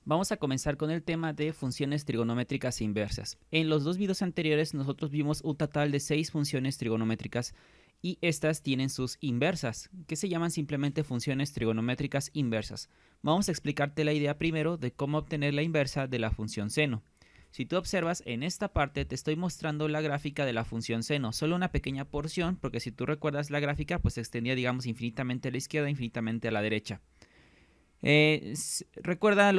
Vamos a comenzar con el tema de funciones trigonométricas inversas. En los dos videos anteriores nosotros vimos un total de 6 funciones trigonométricas y estas tienen sus inversas, que se llaman simplemente funciones trigonométricas inversas. Vamos a explicarte la idea primero de cómo obtener la inversa de la función seno. Si tú observas, en esta parte te estoy mostrando la gráfica de la función seno, solo una pequeña porción, porque si tú recuerdas la gráfica, pues se extendía, digamos, infinitamente a la izquierda, infinitamente a la derecha. Hay que recordar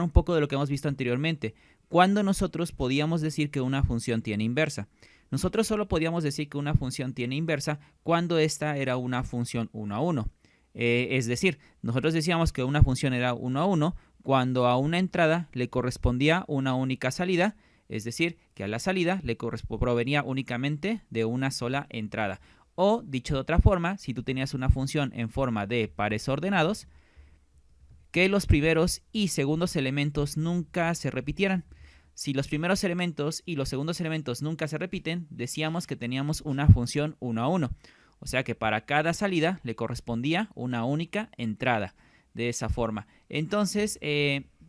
un poco de lo que hemos visto anteriormente. Cuando nosotros podíamos decir que una función tiene inversa. Nosotros solo podíamos decir que una función tiene inversa cuando esta era una función 1 a 1. Es decir, nosotros decíamos que una función era 1 a 1 cuando a una entrada le correspondía una única salida, es decir, que a la salida le provenía únicamente de una sola entrada. O, dicho de otra forma, si tú tenías una función en forma de pares ordenados, que los primeros y segundos elementos nunca se repitieran. Si los primeros elementos y los segundos elementos nunca se repiten, decíamos que teníamos una función 1 a 1. O sea que para cada salida le correspondía una única entrada. De esa forma. Entonces,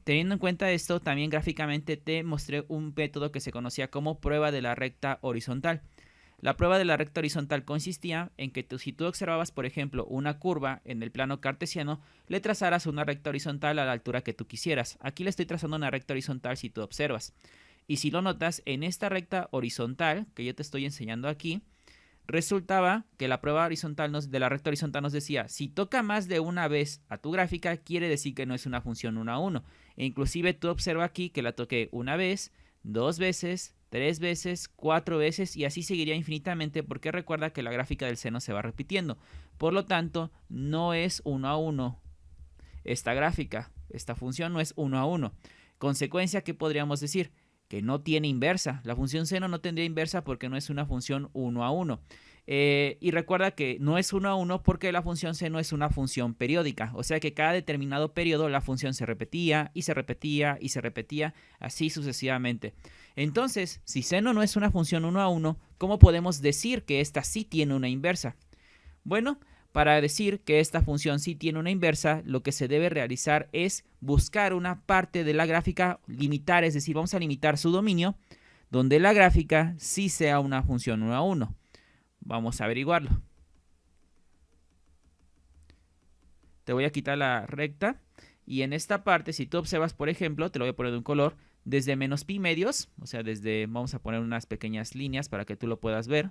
teniendo en cuenta esto, también gráficamente te mostré un método que se conocía como prueba de la recta horizontal. La prueba de la recta horizontal consistía en que si tú observabas, por ejemplo, una curva en el plano cartesiano, le trazaras una recta horizontal a la altura que tú quisieras. Aquí le estoy trazando una recta horizontal si tú observas. Y si lo notas, en esta recta horizontal que yo te estoy enseñando aquí, resultaba que la prueba horizontal de la recta horizontal nos decía, si toca más de una vez a tu gráfica, quiere decir que no es una función 1 a 1. E inclusive tú observa aquí que la toqué una vez, 2 veces, 3 veces, 4 veces y así seguiría infinitamente porque recuerda que la gráfica del seno se va repitiendo. Por lo tanto, no es 1 a 1 esta gráfica, esta función no es 1 a 1. Consecuencia, ¿qué podríamos decir? Que no tiene inversa. La función seno no tendría inversa porque no es una función 1 a 1. Y recuerda que no es 1 a 1 porque la función seno es una función periódica. O sea que cada determinado periodo la función se repetía y se repetía y se repetía, así sucesivamente. Entonces, si seno no es una función 1 a 1, ¿cómo podemos decir que esta sí tiene una inversa? Bueno, para decir que esta función sí tiene una inversa, lo que se debe realizar es buscar una parte de la gráfica, limitar, es decir, vamos a limitar su dominio, donde la gráfica sí sea una función 1 a 1. Vamos a averiguarlo. Te voy a quitar la recta y en esta parte, si tú observas, por ejemplo, te lo voy a poner de un color, desde menos pi medios, o sea, vamos a poner unas pequeñas líneas para que tú lo puedas ver.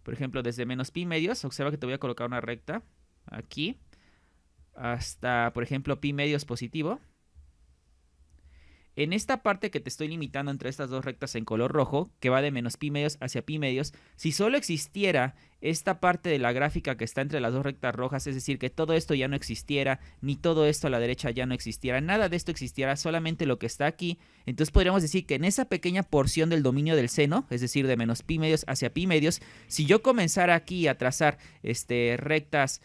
Por ejemplo, desde menos pi medios, observa que te voy a colocar una recta aquí, hasta, por ejemplo, pi medios positivo. En esta parte que te estoy limitando entre estas dos rectas en color rojo, que va de menos pi medios hacia pi medios, si solo existiera esta parte de la gráfica que está entre las dos rectas rojas, es decir, que todo esto ya no existiera, ni todo esto a la derecha ya no existiera, nada de esto existiera, solamente lo que está aquí, entonces podríamos decir que en esa pequeña porción del dominio del seno, es decir, de menos pi medios hacia pi medios, si yo comenzara aquí a trazar rectas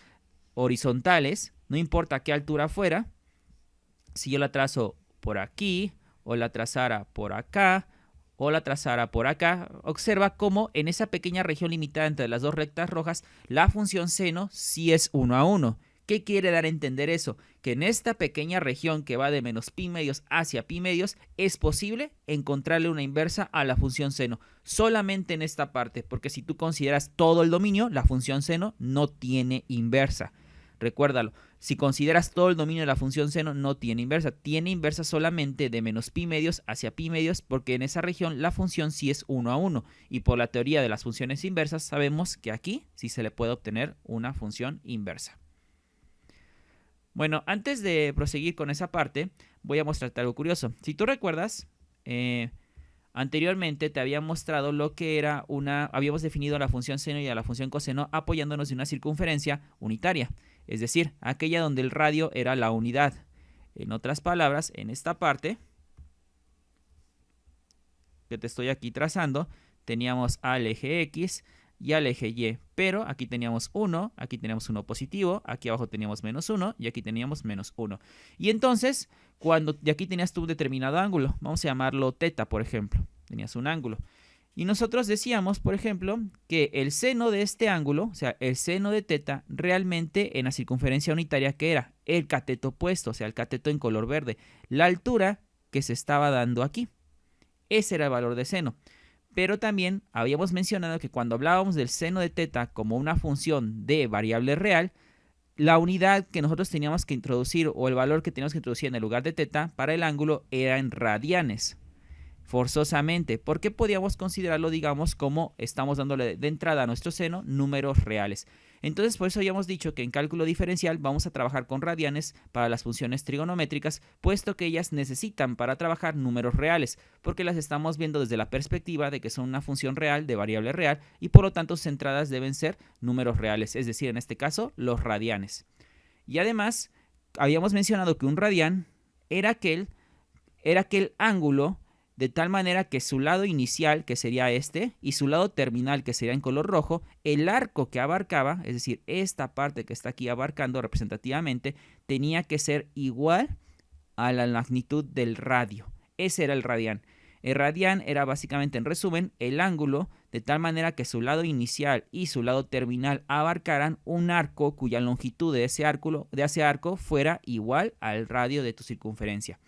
horizontales, no importa a qué altura fuera, si yo la trazo por aquí, o la trazara por acá, o la trazara por acá, observa cómo en esa pequeña región limitada entre las dos rectas rojas, la función seno sí es 1 a 1. ¿Qué quiere dar a entender eso? Que en esta pequeña región que va de menos pi medios hacia pi medios, es posible encontrarle una inversa a la función seno. Solamente en esta parte, porque si tú consideras todo el dominio, la función seno no tiene inversa. Recuérdalo, si consideras todo el dominio de la función seno, no tiene inversa solamente de menos pi medios hacia pi medios, porque en esa región la función sí es 1 a 1, y por la teoría de las funciones inversas sabemos que aquí sí se le puede obtener una función inversa. Bueno, antes de proseguir con esa parte, voy a mostrarte algo curioso. Si tú recuerdas, anteriormente te había mostrado lo que era habíamos definido a la función seno y a la función coseno apoyándonos de una circunferencia unitaria, es decir, aquella donde el radio era la unidad. En otras palabras, en esta parte que te estoy aquí trazando, teníamos al eje X y al eje Y, pero aquí teníamos 1, aquí teníamos 1 positivo, aquí abajo teníamos menos 1 y aquí teníamos menos 1. Y entonces, de aquí tenías tú un determinado ángulo, vamos a llamarlo teta, por ejemplo, tenías un ángulo. Y nosotros decíamos, por ejemplo, que el seno de este ángulo, o sea, el seno de teta, realmente en la circunferencia unitaria, ¿qué era? El cateto opuesto, o sea, el cateto en color verde, la altura que se estaba dando aquí. Ese era el valor de seno. Pero también habíamos mencionado que cuando hablábamos del seno de teta como una función de variable real, la unidad que nosotros teníamos que introducir o el valor que teníamos que introducir en el lugar de teta para el ángulo era en radianes. Forzosamente, porque podíamos considerarlo, digamos, como estamos dándole de entrada a nuestro seno números reales. Entonces, por eso habíamos dicho que en cálculo diferencial vamos a trabajar con radianes para las funciones trigonométricas, puesto que ellas necesitan para trabajar números reales, porque las estamos viendo desde la perspectiva de que son una función real de variable real y por lo tanto sus entradas deben ser números reales, es decir, en este caso, los radianes. Y además, habíamos mencionado que un radián era aquel ángulo de tal manera que su lado inicial, que sería este, y su lado terminal, que sería en color rojo, el arco que abarcaba, es decir, esta parte que está aquí abarcando representativamente, tenía que ser igual a la magnitud del radio. Ese era el radián. El radián era básicamente, en resumen, el ángulo de tal manera que su lado inicial y su lado terminal abarcaran un arco cuya longitud de ese arco fuera igual al radio de tu circunferencia.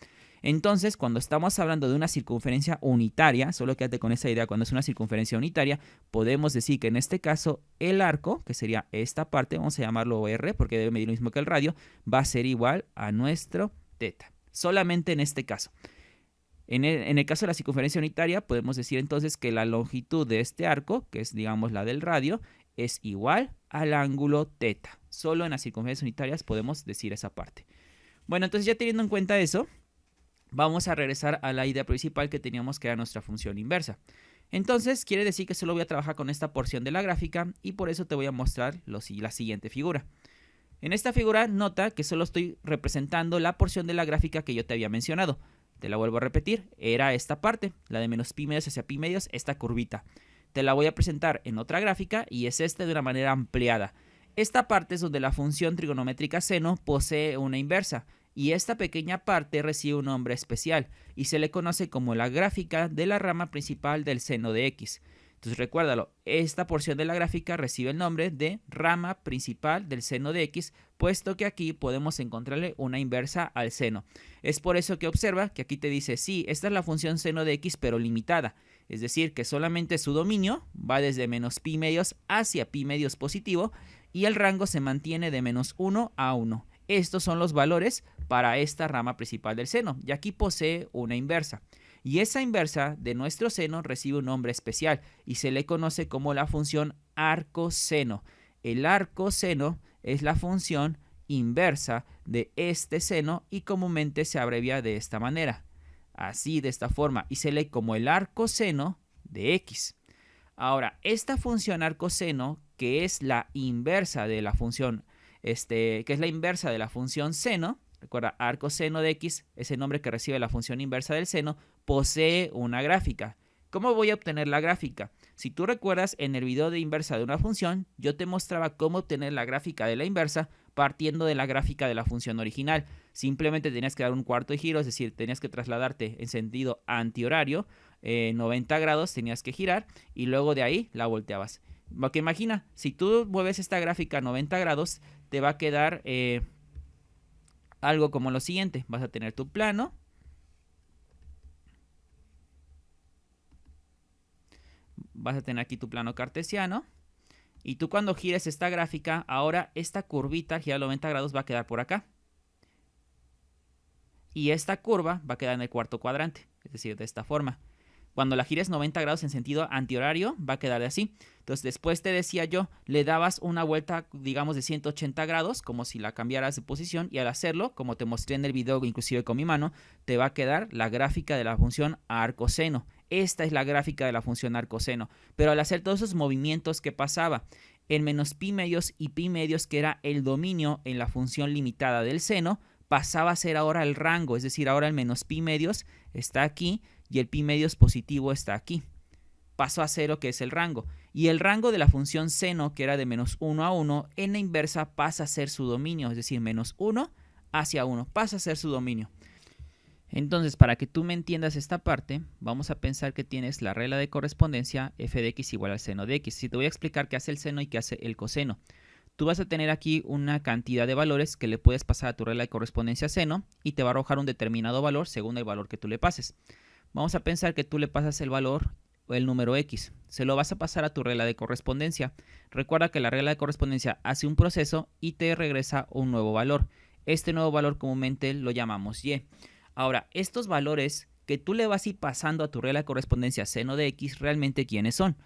Entonces, cuando estamos hablando de una circunferencia unitaria, solo quédate con esa idea, cuando es una circunferencia unitaria, podemos decir que en este caso el arco, que sería esta parte, vamos a llamarlo R porque debe medir lo mismo que el radio, va a ser igual a nuestro teta. Solamente en este caso. En el caso de la circunferencia unitaria, podemos decir entonces que la longitud de este arco, que es digamos la del radio, es igual al ángulo teta. Solo en las circunferencias unitarias podemos decir esa parte. Bueno, entonces ya teniendo en cuenta eso, vamos a regresar a la idea principal que teníamos, que era nuestra función inversa. Entonces, quiere decir que solo voy a trabajar con esta porción de la gráfica y por eso te voy a mostrar la siguiente figura. En esta figura, nota que solo estoy representando la porción de la gráfica que yo te había mencionado. Te la vuelvo a repetir, era esta parte, la de menos pi medios hacia pi medios, esta curvita. Te la voy a presentar en otra gráfica y es esta de una manera ampliada. Esta parte es donde la función trigonométrica seno posee una inversa. Y esta pequeña parte recibe un nombre especial y se le conoce como la gráfica de la rama principal del seno de x. Entonces recuérdalo, esta porción de la gráfica recibe el nombre de rama principal del seno de x, puesto que aquí podemos encontrarle una inversa al seno. Es por eso que observa que aquí te dice, sí, esta es la función seno de x pero limitada. Es decir, que solamente su dominio va desde menos pi medios hacia pi medios positivo y el rango se mantiene de menos 1 a 1. Estos son los valores para esta rama principal del seno, y aquí posee una inversa. Y esa inversa de nuestro seno recibe un nombre especial y se le conoce como la función arcoseno. El arcoseno es la función inversa de este seno y comúnmente se abrevia de esta manera. Así, de esta forma, y se lee como el arcoseno de x. Ahora, esta función arcoseno, que es la inversa de la función seno, recuerda, arcoseno de x es el nombre que recibe la función inversa del seno, posee una gráfica. ¿Cómo voy a obtener la gráfica? Si tú recuerdas, en el video de inversa de una función, yo te mostraba cómo obtener la gráfica de la inversa partiendo de la gráfica de la función original. Simplemente tenías que dar un cuarto de giro, es decir, tenías que trasladarte en sentido antihorario, 90 grados tenías que girar y luego de ahí la volteabas. Porque imagina, si tú mueves esta gráfica a 90 grados, te va a quedar algo como lo siguiente. Vas a tener tu plano. Vas a tener aquí tu plano cartesiano. Y tú cuando gires esta gráfica, ahora esta curvita al girar 90 grados va a quedar por acá. Y esta curva va a quedar en el cuarto cuadrante, es decir, de esta forma. Cuando la gires 90 grados en sentido antihorario, va a quedar así. Entonces, después te decía yo, le dabas una vuelta, digamos, de 180 grados, como si la cambiaras de posición, y al hacerlo, como te mostré en el video, inclusive con mi mano, te va a quedar la gráfica de la función arcoseno. Esta es la gráfica de la función arcoseno. Pero al hacer todos esos movimientos, ¿qué pasaba? En menos pi medios y pi medios, que era el dominio en la función limitada del seno, pasaba a ser ahora el rango, es decir, ahora el menos pi medios está aquí, y el pi medios positivo está aquí. Pasó a 0, que es el rango. Y el rango de la función seno, que era de menos 1 a 1, en la inversa pasa a ser su dominio, es decir, menos 1 hacia 1, pasa a ser su dominio. Entonces, para que tú me entiendas esta parte, vamos a pensar que tienes la regla de correspondencia f de x igual al seno de x. Si te voy a explicar qué hace el seno y qué hace el coseno. Tú vas a tener aquí una cantidad de valores que le puedes pasar a tu regla de correspondencia seno y te va a arrojar un determinado valor según el valor que tú le pases. Vamos a pensar que tú le pasas el valor o el número x. Se lo vas a pasar a tu regla de correspondencia. Recuerda que la regla de correspondencia hace un proceso y te regresa un nuevo valor. Este nuevo valor comúnmente lo llamamos y. Ahora, estos valores que tú le vas a ir pasando a tu regla de correspondencia seno de x, ¿realmente quiénes son?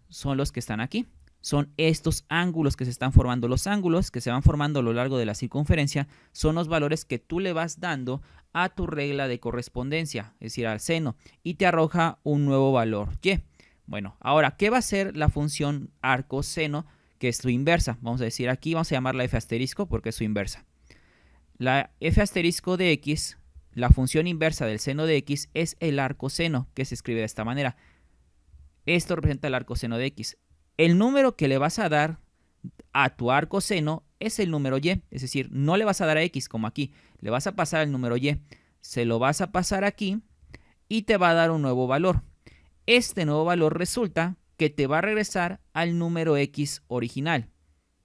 Son los que están aquí. Son estos ángulos que se están formando. Los ángulos que se van formando a lo largo de la circunferencia son los valores que tú le vas dando a tu regla de correspondencia, es decir, al seno, y te arroja un nuevo valor y. Bueno, ahora, ¿qué va a ser la función arco-seno, que es su inversa? Vamos a decir aquí, vamos a llamarla f asterisco porque es su inversa. La f asterisco de x, la función inversa del seno de x, es el arcoseno, que se escribe de esta manera. Esto representa el arcoseno de x. El número que le vas a dar a tu arcoseno es el número y, es decir, no le vas a dar a x como aquí, le vas a pasar el número y, se lo vas a pasar aquí y te va a dar un nuevo valor. Este nuevo valor resulta que te va a regresar al número x original,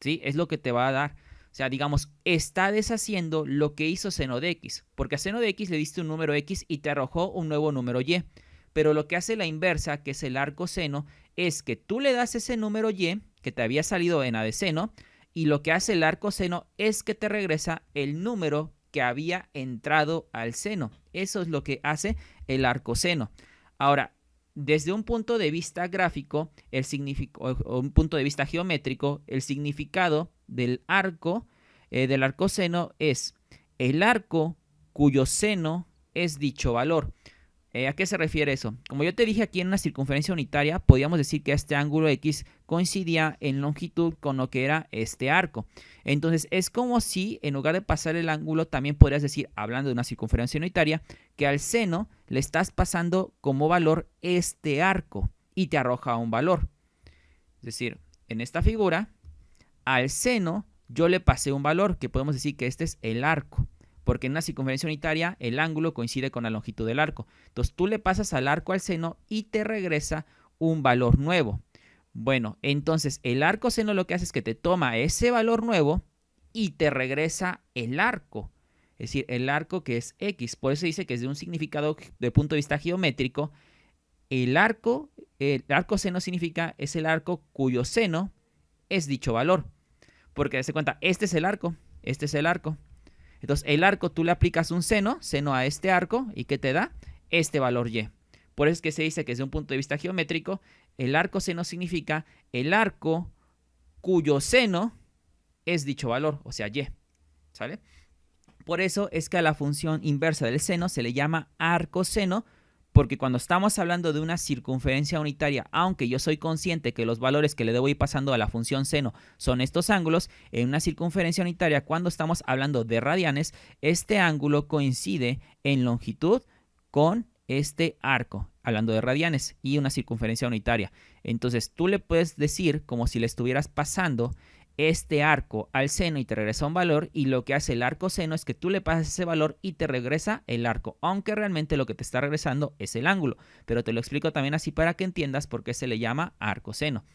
¿sí? Es lo que te va a dar. O sea, digamos, está deshaciendo lo que hizo seno de x, porque a seno de x le diste un número x y te arrojó un nuevo número y. Pero lo que hace la inversa, que es el arcoseno, es que tú le das ese número y que te había salido en a de seno, y lo que hace el arcoseno es que te regresa el número que había entrado al seno. Eso es lo que hace el arcoseno. Ahora, desde un punto de vista gráfico, o un punto de vista geométrico, el significado del arcoseno es el arco cuyo seno es dicho valor. ¿A qué se refiere eso? Como yo te dije aquí en una circunferencia unitaria, podíamos decir que este ángulo X coincidía en longitud con lo que era este arco. Entonces es como si en lugar de pasar el ángulo, también podrías decir, hablando de una circunferencia unitaria, que al seno le estás pasando como valor este arco y te arroja un valor. Es decir, en esta figura, al seno yo le pasé un valor que podemos decir que este es el arco. Porque en una circunferencia unitaria el ángulo coincide con la longitud del arco. Entonces tú le pasas al arco al seno y te regresa un valor nuevo. Bueno, entonces el arcoseno lo que hace es que te toma ese valor nuevo y te regresa el arco. Es decir, el arco que es x. Por eso dice que desde un significado de punto de vista geométrico, el arcoseno significa es el arco cuyo seno es dicho valor. Porque se cuenta, este es el arco, este es el arco. Entonces, el arco tú le aplicas un seno a este arco, ¿y qué te da? Este valor y. Por eso es que se dice que desde un punto de vista geométrico, el arcoseno significa el arco cuyo seno es dicho valor, o sea, y. ¿Sale? Por eso es que a la función inversa del seno se le llama arcoseno, porque cuando estamos hablando de una circunferencia unitaria, aunque yo soy consciente que los valores que le debo ir pasando a la función seno son estos ángulos, en una circunferencia unitaria, cuando estamos hablando de radianes, este ángulo coincide en longitud con este arco, hablando de radianes y una circunferencia unitaria. Entonces tú le puedes decir como si le estuvieras pasando este arco al seno y te regresa un valor, y lo que hace el arcoseno es que tú le pasas ese valor y te regresa el arco, aunque realmente lo que te está regresando es el ángulo, pero te lo explico también así para que entiendas por qué se le llama arcoseno.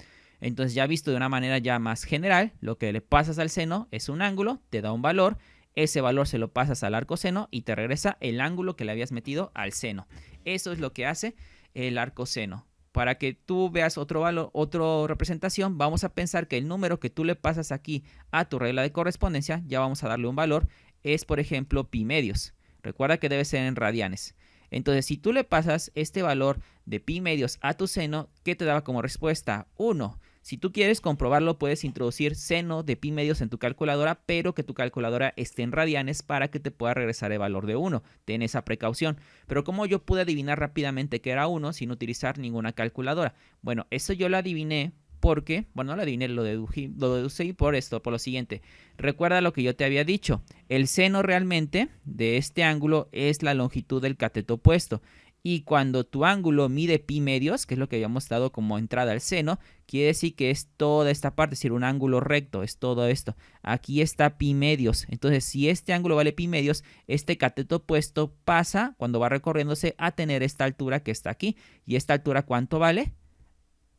Entonces ya visto de una manera ya más general, lo que le pasas al seno es un ángulo, te da un valor, ese valor se lo pasas al arcoseno y te regresa el ángulo que le habías metido al seno. Eso es lo que hace el arcoseno. Para que tú veas otro valor, otra representación, vamos a pensar que el número que tú le pasas aquí a tu regla de correspondencia, ya vamos a darle un valor, es por ejemplo pi medios. Recuerda que debe ser en radianes. Entonces, si tú le pasas este valor de pi medios a tu seno, ¿qué te daba como respuesta? 1. Si tú quieres comprobarlo, puedes introducir seno de pi medios en tu calculadora, pero que tu calculadora esté en radianes para que te pueda regresar el valor de 1. Ten esa precaución. Pero ¿cómo yo pude adivinar rápidamente que era 1 sin utilizar ninguna calculadora? Bueno, eso yo lo adiviné porque, bueno, no lo adiviné, lo deducí por esto, por lo siguiente. Recuerda lo que yo te había dicho. El seno realmente de este ángulo es la longitud del cateto opuesto. Y cuando tu ángulo mide pi medios, que es lo que habíamos dado como entrada al seno, quiere decir que es toda esta parte, es decir, un ángulo recto, es todo esto. Aquí está pi medios. Entonces, si este ángulo vale pi medios, este cateto opuesto pasa, cuando va recorriéndose, a tener esta altura que está aquí. ¿Y esta altura cuánto vale?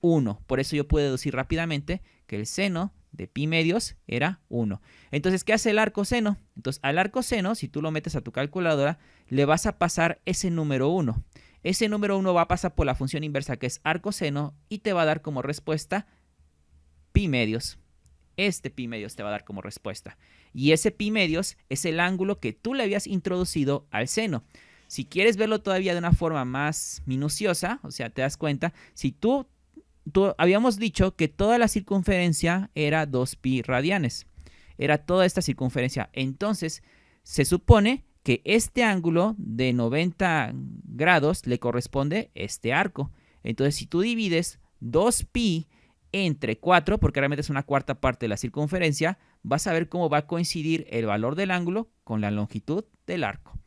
1. Por eso yo puedo deducir rápidamente que el seno de pi medios era 1. Entonces, ¿qué hace el arcoseno? Entonces, al arcoseno, si tú lo metes a tu calculadora, le vas a pasar ese número 1. Ese número 1 va a pasar por la función inversa, que es arcoseno, y te va a dar como respuesta pi medios. Este pi medios te va a dar como respuesta. Y ese pi medios es el ángulo que tú le habías introducido al seno. Si quieres verlo todavía de una forma más minuciosa, o sea, te das cuenta, si tú habíamos dicho que toda la circunferencia era 2pi radianes. Era toda esta circunferencia. Entonces, se supone que este ángulo de 90 grados le corresponde este arco. Entonces, si tú divides 2pi entre 4, porque realmente es una cuarta parte de la circunferencia, vas a ver cómo va a coincidir el valor del ángulo con la longitud del arco.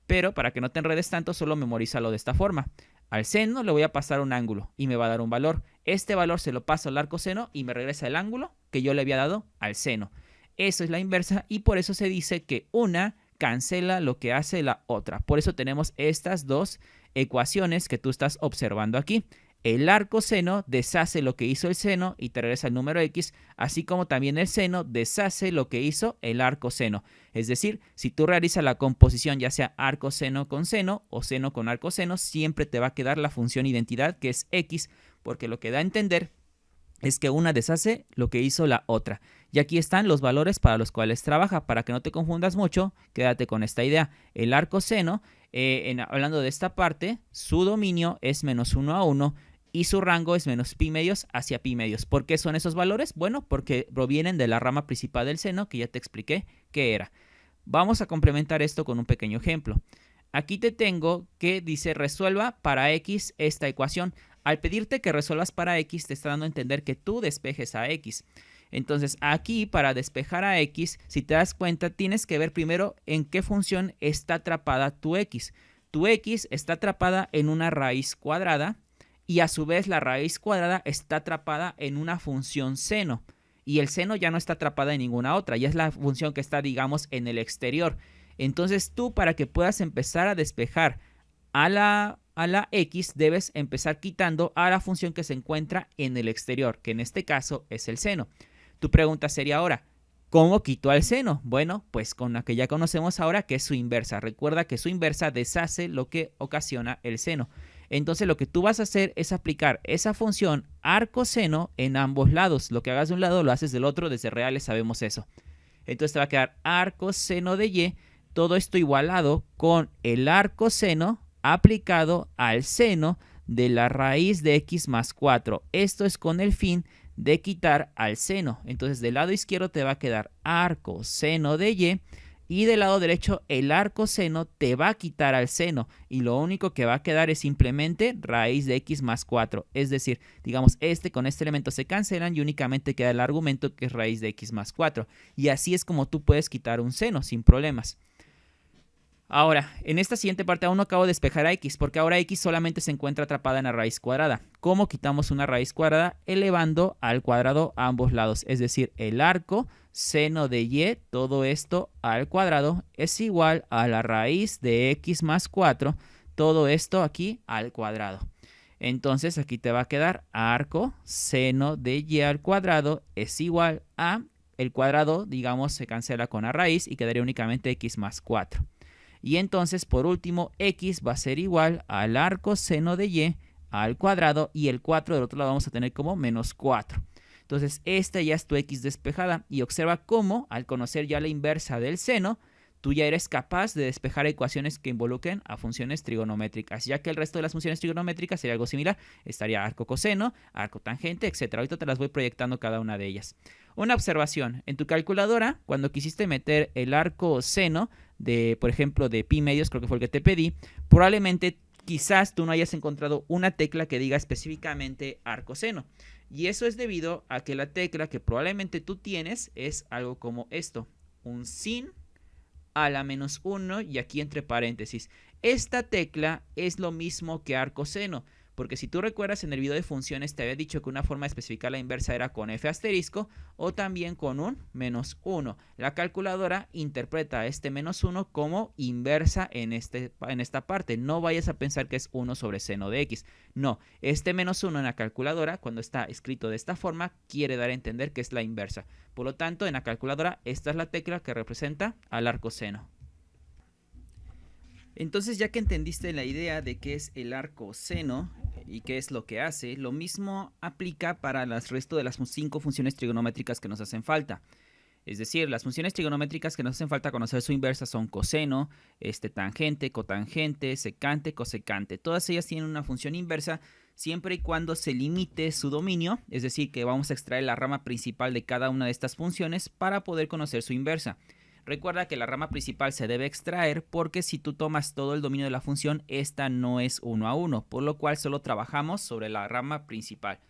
Pero para que no te enredes tanto, solo memorízalo de esta forma. Al seno le voy a pasar un ángulo y me va a dar un valor. Este valor se lo paso al arcoseno y me regresa el ángulo que yo le había dado al seno. Eso es la inversa y por eso se dice que una cancela lo que hace la otra. Por eso tenemos estas dos ecuaciones que tú estás observando aquí. El arcoseno deshace lo que hizo el seno y te regresa el número x, así como también el seno deshace lo que hizo el arcoseno. Es decir, si tú realizas la composición ya sea arcoseno con seno o seno con arcoseno, siempre te va a quedar la función identidad que es x, porque lo que da a entender es que una deshace lo que hizo la otra. Y aquí están los valores para los cuales trabaja. Para que no te confundas mucho, quédate con esta idea. El arcoseno, hablando de esta parte, su dominio es menos 1 a 1 y su rango es menos pi medios hacia pi medios. ¿Por qué son esos valores? Bueno, porque provienen de la rama principal del seno, que ya te expliqué qué era. Vamos a complementar esto con un pequeño ejemplo. Aquí te tengo que dice resuelva para x esta ecuación. Al pedirte que resuelvas para x, te está dando a entender que tú despejes a x. Entonces, aquí para despejar a x, si te das cuenta, tienes que ver primero en qué función está atrapada tu x. Tu x está atrapada en una raíz cuadrada y a su vez la raíz cuadrada está atrapada en una función seno. Y el seno ya no está atrapada en ninguna otra, ya es la función que está, digamos, en el exterior. Entonces tú, para que puedas empezar a despejar a la x, debes empezar quitando a la función que se encuentra en el exterior, que en este caso es el seno. Tu pregunta sería ahora, ¿cómo quito al seno? Bueno, pues con la que ya conocemos ahora, que es su inversa. Recuerda que su inversa deshace lo que ocasiona el seno. Entonces lo que tú vas a hacer es aplicar esa función arcoseno en ambos lados. Lo que hagas de un lado lo haces del otro, desde reales sabemos eso. Entonces te va a quedar arcoseno de y, todo esto igualado con el arcoseno aplicado al seno de la raíz de x más 4. Esto es con el fin de quitar al seno. Entonces del lado izquierdo te va a quedar arcoseno de y del lado derecho el arcoseno te va a quitar al seno y lo único que va a quedar es simplemente raíz de x más 4. Es decir, digamos, este con este elemento se cancelan y únicamente queda el argumento que es raíz de x más 4. Y así es como tú puedes quitar un seno sin problemas. Ahora, en esta siguiente parte aún no acabo de despejar a x, porque ahora x solamente se encuentra atrapada en la raíz cuadrada. ¿Cómo quitamos una raíz cuadrada? Elevando al cuadrado a ambos lados, es decir, el arco seno de y, todo esto al cuadrado, es igual a la raíz de x más 4, todo esto aquí al cuadrado. Entonces aquí te va a quedar arco seno de y al cuadrado es igual a, el cuadrado, digamos, se cancela con la raíz y quedaría únicamente x más 4. Y entonces, por último, x va a ser igual al arcoseno de y al cuadrado y el 4 del otro lado vamos a tener como menos 4. Entonces, esta ya es tu x despejada y observa cómo, al conocer ya la inversa del seno, tú ya eres capaz de despejar ecuaciones que involucren a funciones trigonométricas, ya que el resto de las funciones trigonométricas sería algo similar. Estaría arco coseno, arco tangente, etc. Ahorita te las voy proyectando cada una de ellas. Una observación, en tu calculadora, cuando quisiste meter el arco seno de, por ejemplo, de pi medios, creo que fue el que te pedí, probablemente quizás tú no hayas encontrado una tecla que diga específicamente arcoseno. Y eso es debido a que la tecla que probablemente tú tienes es algo como esto, un sin a la menos 1 y aquí entre paréntesis. Esta tecla es lo mismo que arcoseno, porque si tú recuerdas en el video de funciones te había dicho que una forma de especificar la inversa era con f asterisco o también con un menos 1. La calculadora interpreta este menos 1 como inversa en esta parte. No vayas a pensar que es 1 sobre seno de x. No, este menos 1 en la calculadora, cuando está escrito de esta forma, quiere dar a entender que es la inversa. Por lo tanto, en la calculadora, esta es la tecla que representa al arcoseno. Entonces, ya que entendiste la idea de qué es el arcoseno y qué es lo que hace, lo mismo aplica para el resto de las 5 funciones trigonométricas que nos hacen falta. Es decir, las funciones trigonométricas que nos hacen falta conocer su inversa son coseno, tangente, cotangente, secante, cosecante. Todas ellas tienen una función inversa siempre y cuando se limite su dominio, es decir, que vamos a extraer la rama principal de cada una de estas funciones para poder conocer su inversa. Recuerda que la rama principal se debe extraer porque si tú tomas todo el dominio de la función, esta no es 1 a 1, por lo cual solo trabajamos sobre la rama principal.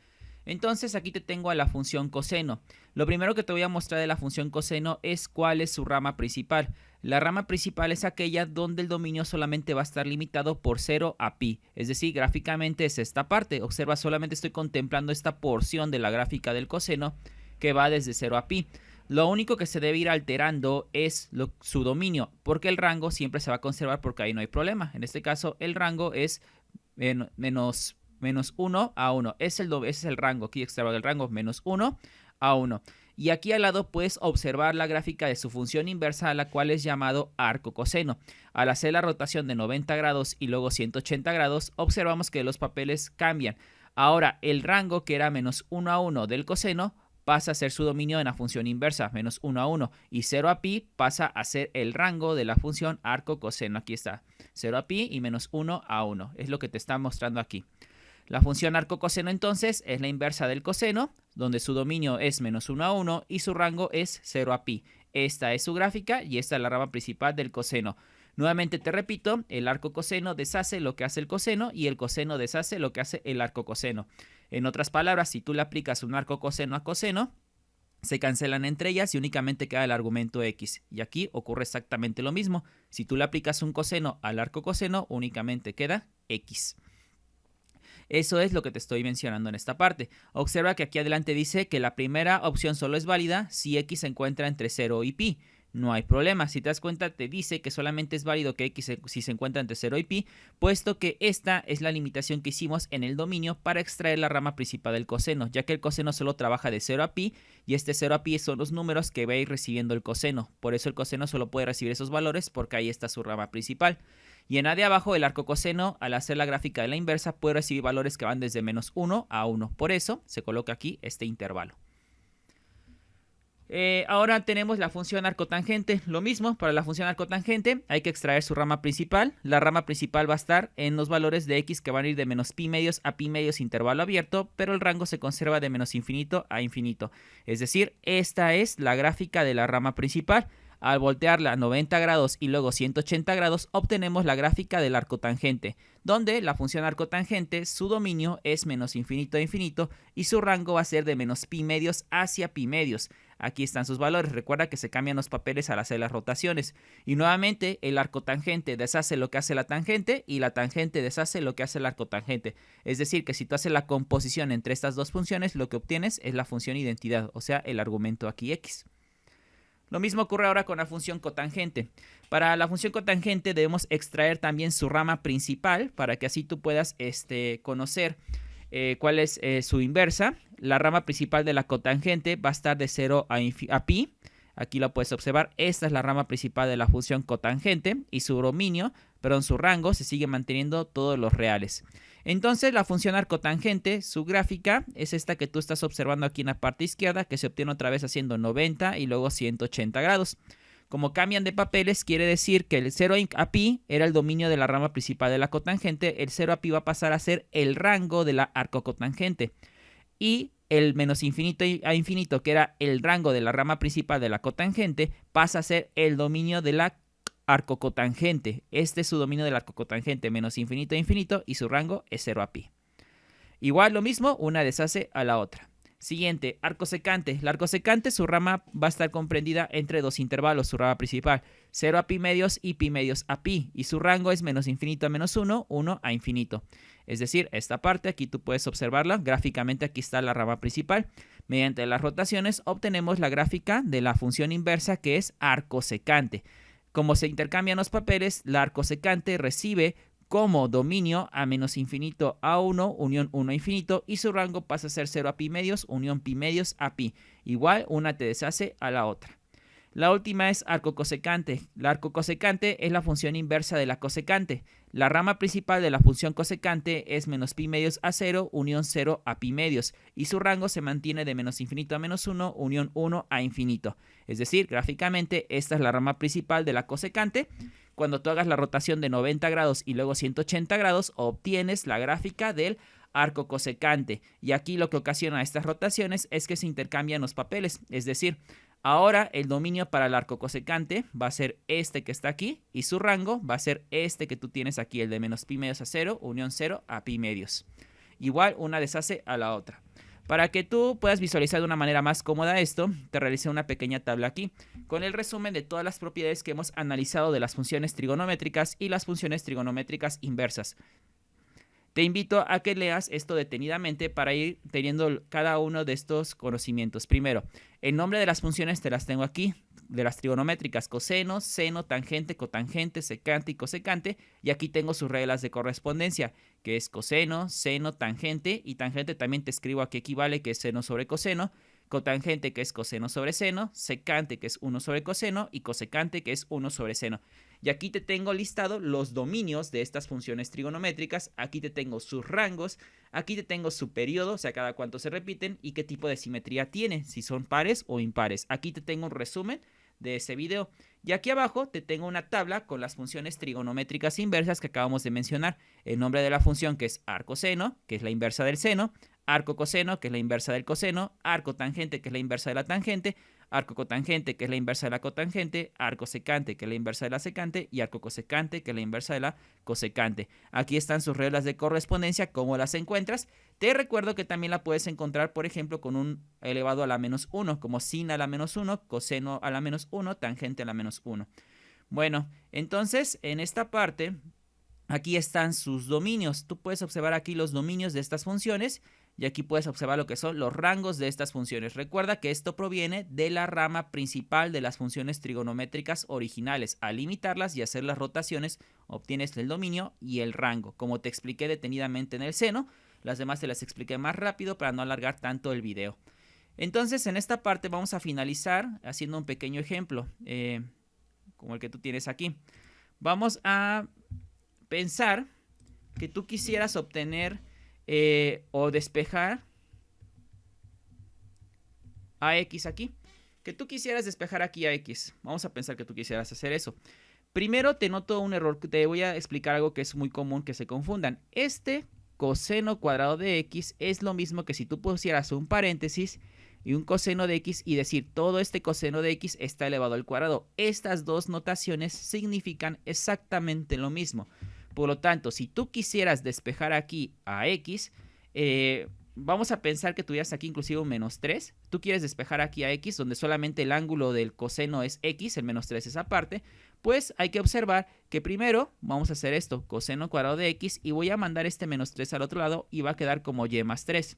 Entonces aquí te tengo a la función coseno. Lo primero que te voy a mostrar de la función coseno es cuál es su rama principal. La rama principal es aquella donde el dominio solamente va a estar limitado por 0 a pi. Es decir, gráficamente es esta parte. Observa, solamente estoy contemplando esta porción de la gráfica del coseno que va desde 0 a pi. Lo único que se debe ir alterando es su dominio, porque el rango siempre se va a conservar porque ahí no hay problema. En este caso el rango es menos 1 a 1. Ese es el rango. Aquí extraigo el rango menos 1 a 1. Y aquí al lado puedes observar la gráfica de su función inversa, a la cual es llamado arco coseno. Al hacer la rotación de 90 grados y luego 180 grados, observamos que los papeles cambian. Ahora el rango, que era menos 1 a 1 del coseno, pasa a ser su dominio en la función inversa, menos 1 a 1, y 0 a pi pasa a ser el rango de la función arco coseno. Aquí está, 0 a pi y menos 1 a 1, es lo que te está mostrando aquí. La función arco coseno entonces es la inversa del coseno, donde su dominio es menos 1 a 1 y su rango es 0 a pi. Esta es su gráfica y esta es la rama principal del coseno. Nuevamente te repito, el arco coseno deshace lo que hace el coseno y el coseno deshace lo que hace el arco coseno. En otras palabras, si tú le aplicas un arco coseno a coseno, se cancelan entre ellas y únicamente queda el argumento x. Y aquí ocurre exactamente lo mismo. Si tú le aplicas un coseno al arco coseno, únicamente queda x. Eso es lo que te estoy mencionando en esta parte. Observa que aquí adelante dice que la primera opción solo es válida si x se encuentra entre 0 y pi. No hay problema. Si te das cuenta, te dice que solamente es válido que x si se encuentra entre 0 y pi, puesto que esta es la limitación que hicimos en el dominio para extraer la rama principal del coseno, ya que el coseno solo trabaja de 0 a pi y este 0 a pi son los números que va a ir recibiendo el coseno. Por eso el coseno solo puede recibir esos valores porque ahí está su rama principal. Y en la de abajo, el arco coseno, al hacer la gráfica de la inversa, puede recibir valores que van desde menos 1 a 1. Por eso se coloca aquí este intervalo. Ahora tenemos la función arcotangente. Lo mismo para la función arcotangente, hay que extraer su rama principal. La rama principal va a estar en los valores de x que van a ir de menos pi medios a pi medios intervalo abierto, pero el rango se conserva de menos infinito a infinito. Es decir, esta es la gráfica de la rama principal. Al voltearla a 90 grados y luego 180 grados, obtenemos la gráfica del arcotangente, donde la función arcotangente, su dominio es menos infinito a infinito y su rango va a ser de menos pi medios hacia pi medios. Aquí están sus valores. Recuerda que se cambian los papeles al hacer las rotaciones. Y nuevamente, el arcotangente deshace lo que hace la tangente y la tangente deshace lo que hace el arcotangente. Es decir, que si tú haces la composición entre estas dos funciones, lo que obtienes es la función identidad, o sea, el argumento aquí x. Lo mismo ocurre ahora con la función cotangente. Para la función cotangente debemos extraer también su rama principal para que así tú puedas conocer cuál es su inversa. La rama principal de la cotangente va a estar de 0 a pi. Aquí lo puedes observar. Esta es la rama principal de la función cotangente y su dominio, su rango se sigue manteniendo todos los reales. Entonces la función arcotangente, su gráfica es esta que tú estás observando aquí en la parte izquierda, que se obtiene otra vez haciendo 90 y luego 180 grados. Como cambian de papeles, quiere decir que el 0 a pi era el dominio de la rama principal de la cotangente, el 0 a pi va a pasar a ser el rango de la arcocotangente. Y el menos infinito a infinito, que era el rango de la rama principal de la cotangente, pasa a ser el dominio de la arcocotangente. Este es su dominio del arcocotangente, menos infinito a infinito, y su rango es 0 a pi. Igual lo mismo, una deshace a la otra. Siguiente, arco secante. El arco secante, su rama va a estar comprendida entre dos intervalos, su rama principal, 0 a pi medios y pi medios a pi, y su rango es menos infinito a menos 1, 1 a infinito. Es decir, esta parte aquí tú puedes observarla, gráficamente aquí está la rama principal. Mediante las rotaciones obtenemos la gráfica de la función inversa que es arco secante. Como se intercambian los papeles, la arco secante recibe como dominio a menos infinito a 1, unión 1 a infinito, y su rango pasa a ser 0 a pi medios, unión pi medios a pi. Igual, una te deshace a la otra. La última es arco cosecante. La arco cosecante es la función inversa de la cosecante. La rama principal de la función cosecante es menos pi medios a 0, unión 0 a pi medios, y su rango se mantiene de menos infinito a menos 1, unión 1 a infinito. Es decir, gráficamente esta es la rama principal de la cosecante. Cuando tú hagas la rotación de 90 grados y luego 180 grados, obtienes la gráfica del arco cosecante. Y aquí lo que ocasiona estas rotaciones es que se intercambian los papeles. Es decir, ahora el dominio para el arco cosecante va a ser este que está aquí y su rango va a ser este que tú tienes aquí, el de menos pi medios a 0, unión 0 a pi medios. Igual, una deshace a la otra. Para que tú puedas visualizar de una manera más cómoda esto, te realicé una pequeña tabla aquí, con el resumen de todas las propiedades que hemos analizado de las funciones trigonométricas y las funciones trigonométricas inversas. Te invito a que leas esto detenidamente para ir teniendo cada uno de estos conocimientos. Primero, el nombre de las funciones te las tengo aquí, de las trigonométricas: coseno, seno, tangente, cotangente, secante y cosecante. Y aquí tengo sus reglas de correspondencia, que es coseno, seno, tangente. Y tangente también te escribo aquí equivale, que es seno sobre coseno. Cotangente, que es coseno sobre seno. Secante, que es 1 sobre coseno. Y cosecante, que es 1 sobre seno. Y aquí te tengo listado los dominios de estas funciones trigonométricas. Aquí te tengo sus rangos. Aquí te tengo su periodo, o sea, cada cuánto se repiten y qué tipo de simetría tiene, si son pares o impares. Aquí te tengo un resumen de ese video. Y aquí abajo te tengo una tabla con las funciones trigonométricas inversas que acabamos de mencionar. El nombre de la función, que es arcoseno, que es la inversa del seno. Arco coseno, que es la inversa del coseno. Arco tangente, que es la inversa de la tangente. Arco cotangente, que es la inversa de la cotangente. Arco secante, que es la inversa de la secante. Y arco cosecante, que es la inversa de la cosecante. Aquí están sus reglas de correspondencia, cómo las encuentras. Te recuerdo que también la puedes encontrar, por ejemplo, con un elevado a la menos 1, como sin a la menos 1, coseno a la menos 1, tangente a la menos 1. Bueno, entonces en esta parte, aquí están sus dominios. Tú puedes observar aquí los dominios de estas funciones. Y aquí puedes observar lo que son los rangos de estas funciones. Recuerda que esto proviene de la rama principal de las funciones trigonométricas originales. Al limitarlas y hacer las rotaciones, obtienes el dominio y el rango. Como te expliqué detenidamente en el seno, las demás te las expliqué más rápido para no alargar tanto el video. Entonces, en esta parte vamos a finalizar haciendo un pequeño ejemplo, como el que tú tienes aquí. Vamos a pensar que tú quisieras obtener o despejar a X aquí. Que tú quisieras despejar aquí a X. Vamos a pensar que tú quisieras hacer eso. Primero te noto un error. Te voy a explicar algo que es muy común que se confundan. Este coseno cuadrado de X es lo mismo que si tú pusieras un paréntesis y un coseno de X y decir todo este coseno de X está elevado al cuadrado. Estas dos notaciones significan exactamente lo mismo. Por lo tanto, si tú quisieras despejar aquí a X, vamos a pensar que tuvieras aquí inclusive un menos 3. Tú quieres despejar aquí a X, donde solamente el ángulo del coseno es X, el menos 3 es aparte. Pues hay que observar que primero vamos a hacer esto, coseno cuadrado de X, y voy a mandar este menos 3 al otro lado y va a quedar como Y más 3.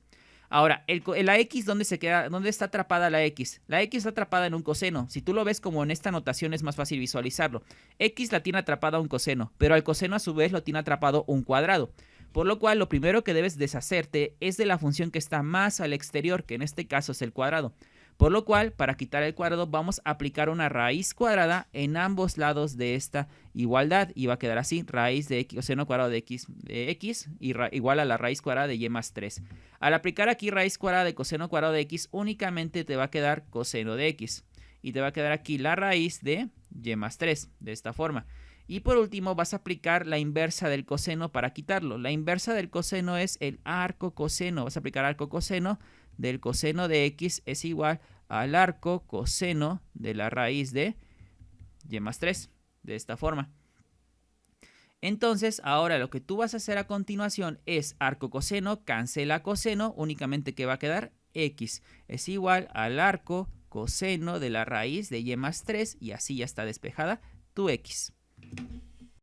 Ahora, la X, ¿dónde se queda? ¿Dónde está atrapada la X? La X está atrapada en un coseno. Si tú lo ves como en esta notación es más fácil visualizarlo. X la tiene atrapada un coseno, pero al coseno a su vez lo tiene atrapado un cuadrado. Por lo cual, lo primero que debes deshacerte es de la función que está más al exterior, que en este caso es el cuadrado. Por lo cual, para quitar el cuadrado, vamos a aplicar una raíz cuadrada en ambos lados de esta igualdad. Y va a quedar así, raíz de X, coseno cuadrado de X igual a la raíz cuadrada de Y más 3. Al aplicar aquí raíz cuadrada de coseno cuadrado de X, únicamente te va a quedar coseno de X. Y te va a quedar aquí la raíz de Y más 3, de esta forma. Y por último vas a aplicar la inversa del coseno para quitarlo. La inversa del coseno es el arco coseno. Vas a aplicar arco coseno del coseno de X es igual al arco coseno de la raíz de Y más 3. De esta forma. Entonces, ahora lo que tú vas a hacer a continuación es arco coseno, cancela coseno, únicamente que va a quedar x es igual al arco coseno de la raíz de y más 3 y así ya está despejada tu x.